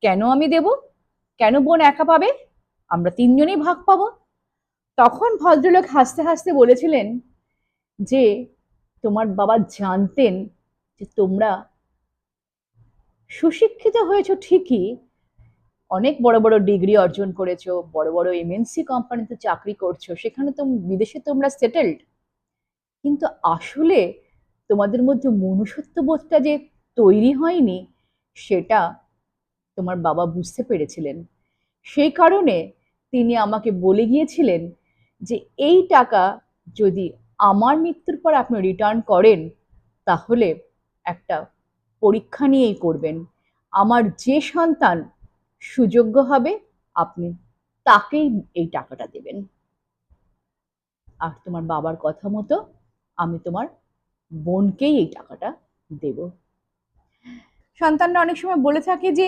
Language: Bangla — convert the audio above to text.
কেন আমি দেব? কেন বোন একা পাবে? আমরা তিনজনেই ভাগ পাবো। তখন ভদ্রলোক হাসতে হাসতে বলেছিলেন যে তোমার বাবা জানতেন যে তোমরা সুশিক্ষিত হয়েছো ঠিকই, অনেক বড় বড় ডিগ্রি অর্জন করেছো, বড় বড় এমএনসি কোম্পানিতে চাকরি করছো, সেখানে তো বিদেশে তোমরা সেটেলড, কিন্তু আসলে তোমাদের মধ্যে মনুষ্যত্ব বোধটা যে তৈরি হয়নি, সেটা তোমার বাবা বুঝতে পেরেছিলেন। সেই কারণে তিনি আমাকে বলে গিয়েছিলেন যে এই টাকা যদি আমার মৃত্যুর পর আপনি রিটার্ন করেন, তাহলে একটা পরীক্ষা নিয়েই করবেন। আমার যে সন্তান সুযোগ্য হবে, আপনি তাকেই এই টাকাটা দেবেন। আর তোমার বাবার কথা মতো আমি তোমার বোনকেই এই টাকাটা দেব। সন্তানরা অনেক সময় বলে থাকে যে